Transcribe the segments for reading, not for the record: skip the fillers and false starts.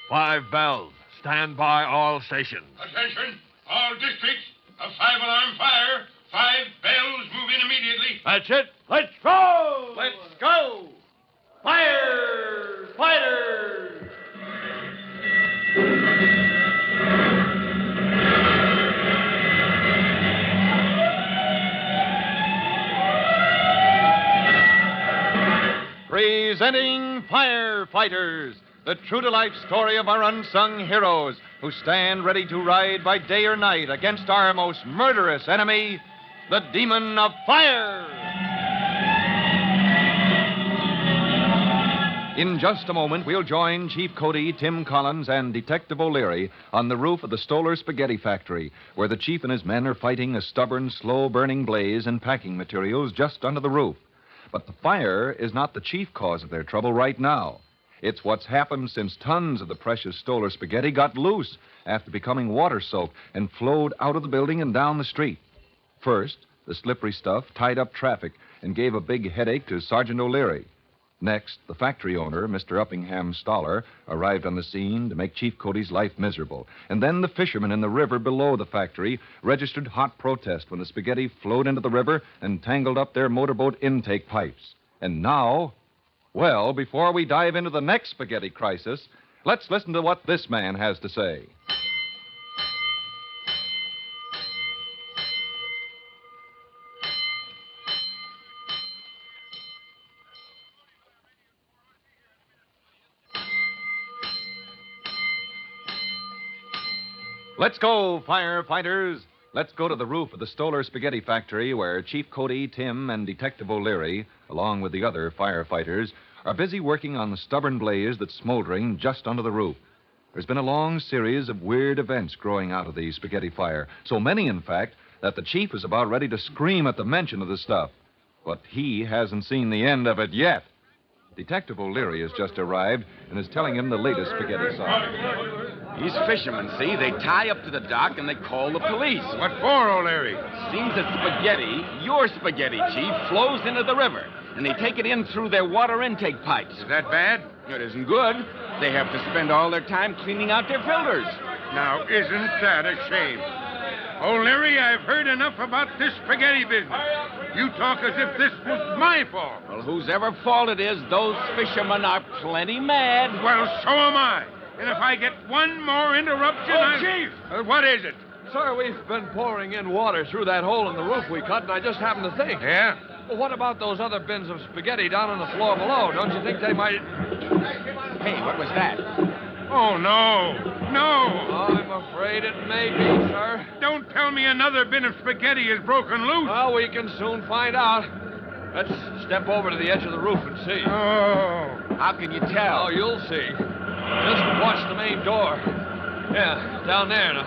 5 bells. Stand by all stations. Attention, all districts. A 5-alarm fire. 5 bells move in immediately. That's it. Let's go! Let's go! Firefighters! Presenting Firefighters, the true-to-life story of our unsung heroes who stand ready to ride by day or night against our most murderous enemy, the demon of fire. In just a moment, we'll join Chief Cody, Tim Collins, and Detective O'Leary on the roof of the Stoller Spaghetti Factory, where the chief and his men are fighting a stubborn, slow-burning blaze and packing materials just under the roof. But the fire is not the chief cause of their trouble right now. It's what's happened since tons of the precious Stoller spaghetti got loose after becoming water-soaked and flowed out of the building and down the street. First, the slippery stuff tied up traffic and gave a big headache to Sergeant O'Leary. Next, the factory owner, Mr. Uppingham Stoller, arrived on the scene to make Chief Cody's life miserable. And then the fishermen in the river below the factory registered hot protest when the spaghetti flowed into the river and tangled up their motorboat intake pipes. And now, well, before we dive into the next spaghetti crisis, let's listen to what this man has to say. Let's go, firefighters. Let's go to the roof of the Stoller Spaghetti Factory where Chief Cody, Tim, and Detective O'Leary, along with the other firefighters, are busy working on the stubborn blaze that's smoldering just under the roof. There's been a long series of weird events growing out of the spaghetti fire. So many, in fact, that the chief is about ready to scream at the mention of the stuff. But he hasn't seen the end of it yet. Detective O'Leary has just arrived and is telling him the latest spaghetti song. These fishermen, see, they tie up to the dock and they call the police. What for, O'Leary? Seems that spaghetti, your spaghetti, Chief, flows into the river, and they take it in through their water intake pipes. Is that bad? It isn't good. They have to spend all their time cleaning out their filters. Now, isn't that a shame? O'Leary, I've heard enough about this spaghetti business. You talk as if this was my fault. Well, whose ever fault it is, those fishermen are plenty mad. Well, so am I. And if I get one more interruption, Chief! What is it? Sir, we've been pouring in water through that hole in the roof we cut, and I just happened to think. Yeah? Well, what about those other bins of spaghetti down on the floor below? Don't you think they might... Hey, what was that? Oh, no. No. I'm afraid it may be, sir. Don't tell me another bin of spaghetti is broken loose. Well, we can soon find out. Let's step over to the edge of the roof and see. Oh. How can you tell? Oh, you'll see. Just watch the main door. Yeah, down there now.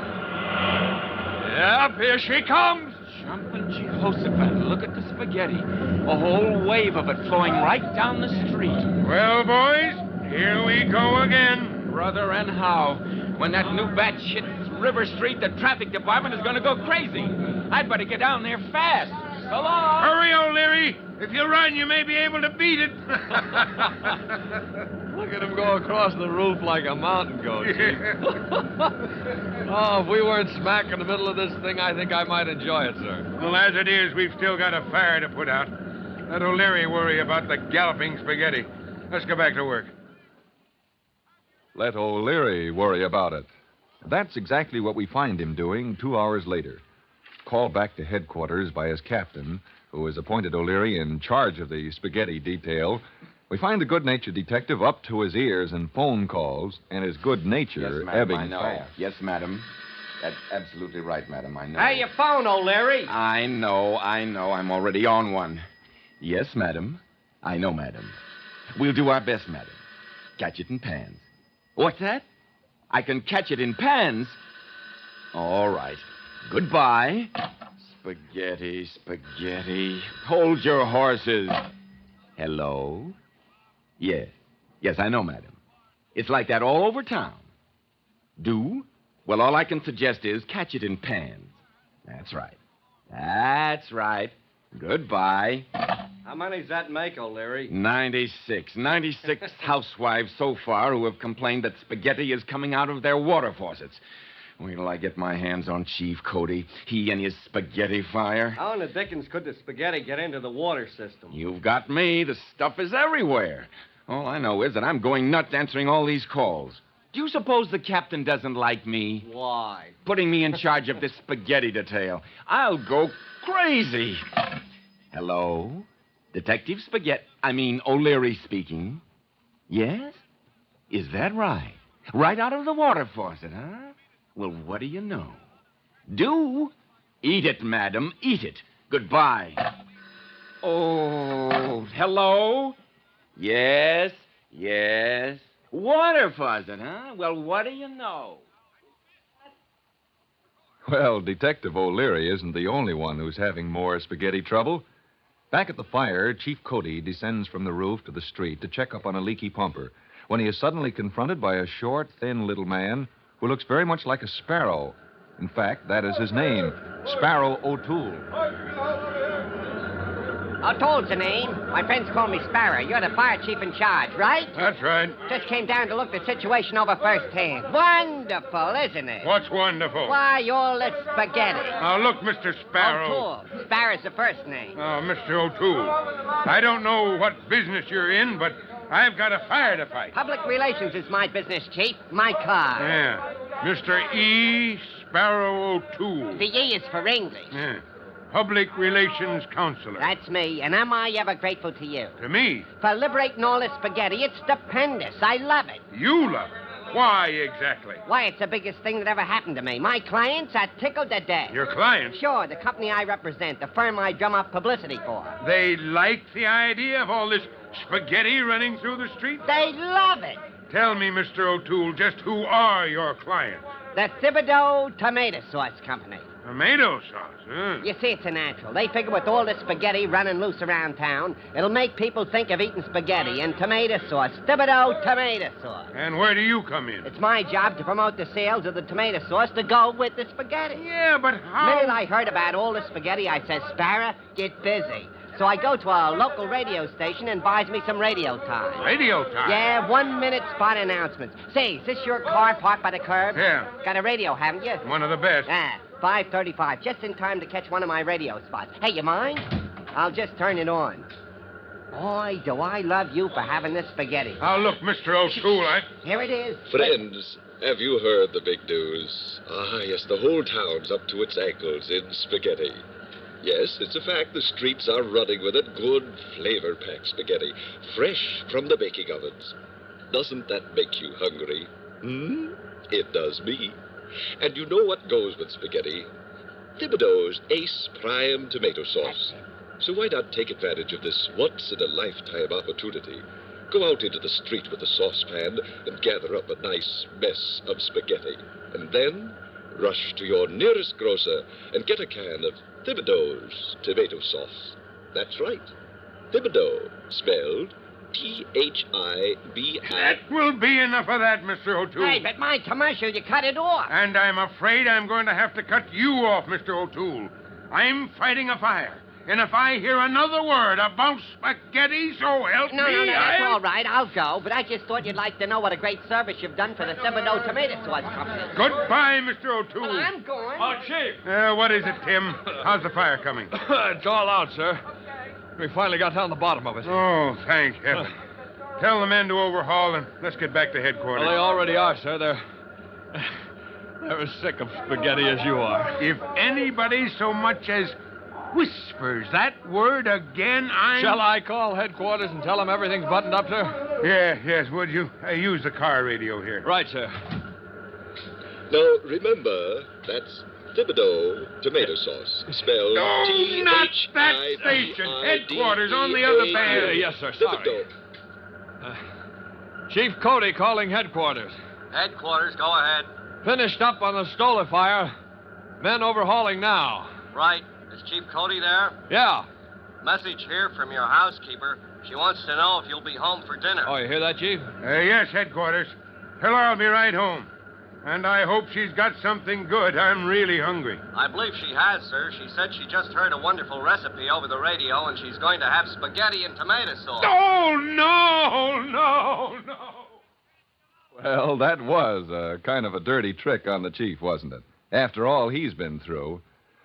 Yep, here she comes. Jumping Jehoshaphat, look at the spaghetti. A whole wave of it flowing right down the street. Well, boys, here we go again. Brother, and how? When that new batch hits River Street, the traffic department is going to go crazy. I'd better get down there fast. So long. Hurry, O'Leary. If you run, you may be able to beat it. Look at him go across the roof like a mountain goat, Chief. Oh, if we weren't smack in the middle of this thing, I think I might enjoy it, sir. Well, as it is, we've still got a fire to put out. Let O'Leary worry about the galloping spaghetti. Let's go back to work. Let O'Leary worry about it. That's exactly what we find him doing 2 hours later. Called back to headquarters by his captain, who has appointed O'Leary in charge of the spaghetti detail, we find the good-natured detective up to his ears in phone calls and his good nature ebbing I know. fast. Yes, madam. That's absolutely right, madam. I know. Hey, your phone, O'Leary. I know. I'm already on one. Yes, madam. I know, madam. We'll do our best, madam. Catch it in pans. What's that? I can catch it in pans? All right. Goodbye. Spaghetti. Hold your horses. Hello? Yes. Yes, I know, madam. It's like that all over town. Do? Well, all I can suggest is catch it in pans. That's right. Goodbye. How many's that make, O'Leary? 96. 96 housewives so far who have complained that spaghetti is coming out of their water faucets. Wait till I get my hands on Chief Cody. He and his spaghetti fire. How in the dickens could the spaghetti get into the water system? You've got me. The stuff is everywhere. All I know is that I'm going nuts answering all these calls. Do you suppose the captain doesn't like me? Why? Putting me in charge of this spaghetti detail. I'll go crazy. Hello? Detective O'Leary speaking. Yes? Is that right? Right out of the water faucet, huh? Well, what do you know? Do? Eat it, madam. Eat it. Goodbye. Oh, hello? Yes, yes. Water faucet, huh? Well, what do you know? Well, Detective O'Leary isn't the only one who's having more spaghetti trouble. Back at the fire, Chief Cody descends from the roof to the street to check up on a leaky pumper when he is suddenly confronted by a short, thin little man who looks very much like a sparrow. In fact, that is his name, Sparrow O'Toole. O'Toole's the name. My friends call me Sparrow. You're the fire chief in charge, right? That's right. Just came down to look the situation over firsthand. Wonderful, isn't it? What's wonderful? Why, all this spaghetti. Now, look, Mr. Sparrow. O'Toole. Sparrow's the first name. Oh, Mr. O'Toole. I don't know what business you're in, but I've got a fire to fight. Public relations is my business, Chief. My car. Yeah. Mr. E. Sparrow O'Toole. The E is for English. Yeah. Public Relations Counselor. That's me, and am I ever grateful to you? To me? For liberating all this spaghetti. It's stupendous. I love it. You love it. Why exactly? Why, it's the biggest thing that ever happened to me. My clients are tickled to death. Your clients? Sure, the company I represent, the firm I drum up publicity for. They like the idea of all this spaghetti running through the street? They love it. Tell me, Mr. O'Toole, just who are your clients? The Thibodeau Tomato Sauce Company. Tomato sauce, huh? You see, it's a natural. They figure with all this spaghetti running loose around town, it'll make people think of eating spaghetti and tomato sauce. Thibodeau Tomato Sauce. And where do you come in? It's my job to promote the sales of the tomato sauce to go with the spaghetti. Yeah, but how? The minute I heard about all the spaghetti, I said, Sparrow, get busy. So I go to a local radio station and buys me some radio time. Radio time? Yeah, 1-minute spot announcements. Say, is this your car parked by the curb? Yeah. Got a radio, haven't you? One of the best. 5:35, just in time to catch one of my radio spots. Hey, you mind? I'll just turn it on. Boy, do I love you for having this spaghetti. Now, look, Mr. O'Toole, Here it is. Friends, have you heard the big news? Ah, yes, the whole town's up to its ankles in spaghetti. Yes, it's a fact. The streets are running with it. Good, flavor-packed spaghetti. Fresh from the baking ovens. Doesn't that make you hungry? It does me. And you know what goes with spaghetti? Thibodeau's Ace Prime Tomato Sauce. So why not take advantage of this once-in-a-lifetime opportunity? Go out into the street with a saucepan and gather up a nice mess of spaghetti. And then rush to your nearest grocer and get a can of Thibodeau's tomato sauce. That's right. Thibodeau, spelled Thibi. That will be enough of that, Mr. O'Toole. Hey, but my commercial, you cut it off. And I'm afraid I'm going to have to cut you off, Mr. O'Toole. I'm fighting a fire. And if I hear another word about spaghetti, so help No, me, that's all right. I'll go. But I just thought you'd like to know what a great service you've done for the Thibodeau Tomato Sauce Company. Goodbye, Mr. O'Toole. Well, I'm going. Oh, Chief. What is it, Tim? How's the fire coming? It's all out, sir. We finally got down the bottom of it. Oh, thank heaven. Tell the men to overhaul and let's get back to headquarters. Well, they already are, sir. They're as sick of spaghetti as you are. If anybody so much as whispers that word again, Shall I call headquarters and tell them everything's buttoned up, sir? Yes, would you? Use the car radio here. Right, sir. Now, remember, that's Thibodeau tomato sauce, spelled Oh, not that station. Headquarters on the other band. Yes, sir, sorry. Chief Cody calling headquarters. Headquarters, go ahead. Finished up on the Stoller fire. Men overhauling now. Right. Is Chief Cody there? Yeah. Message here from your housekeeper. She wants to know if you'll be home for dinner. Oh, you hear that, Chief? Yes, headquarters. Tell her I'll be right home. And I hope she's got something good. I'm really hungry. I believe she has, sir. She said she just heard a wonderful recipe over the radio, and she's going to have spaghetti and tomato sauce. Oh, no. Well, that was a kind of a dirty trick on the chief, wasn't it? After all he's been through.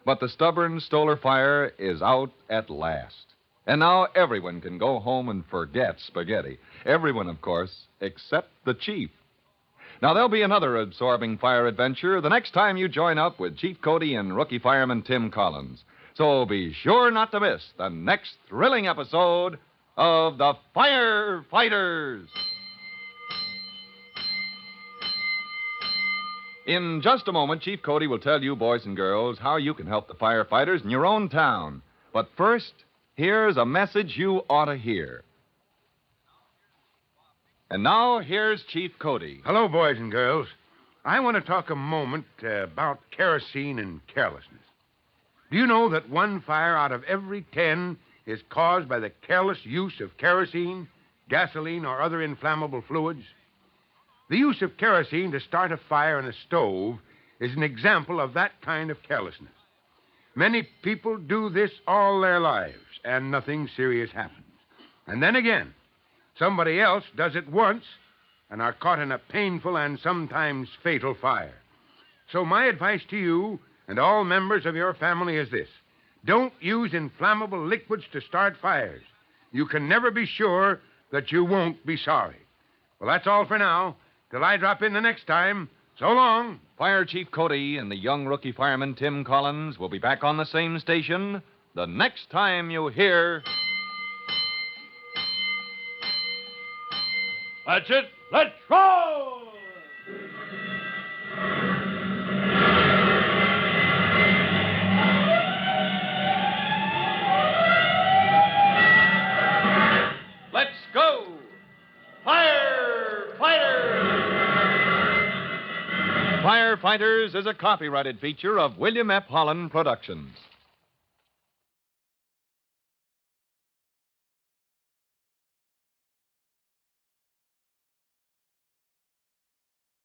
But the stubborn Stoller fire is out at last. And now everyone can go home and forget spaghetti. Everyone, of course, except the chief. Now, there'll be another absorbing fire adventure the next time you join up with Chief Cody and rookie fireman Tim Collins. So be sure not to miss the next thrilling episode of the Firefighters. In just a moment, Chief Cody will tell you, boys and girls, how you can help the firefighters in your own town. But first, here's a message you ought to hear. And now, here's Chief Cody. Hello, boys and girls. I want to talk a moment about kerosene and carelessness. Do you know that one fire out of every 10 is caused by the careless use of kerosene, gasoline, or other inflammable fluids? The use of kerosene to start a fire in a stove is an example of that kind of carelessness. Many people do this all their lives, and nothing serious happens. And then again, somebody else does it once and are caught in a painful and sometimes fatal fire. So my advice to you and all members of your family is this. Don't use inflammable liquids to start fires. You can never be sure that you won't be sorry. Well, that's all for now. Till I drop in the next time, so long. Fire Chief Cody and the young rookie fireman Tim Collins will be back on the same station the next time you hear... That's it. Let's roll! Let's go! Firefighters is a copyrighted feature of William F. Holland Productions.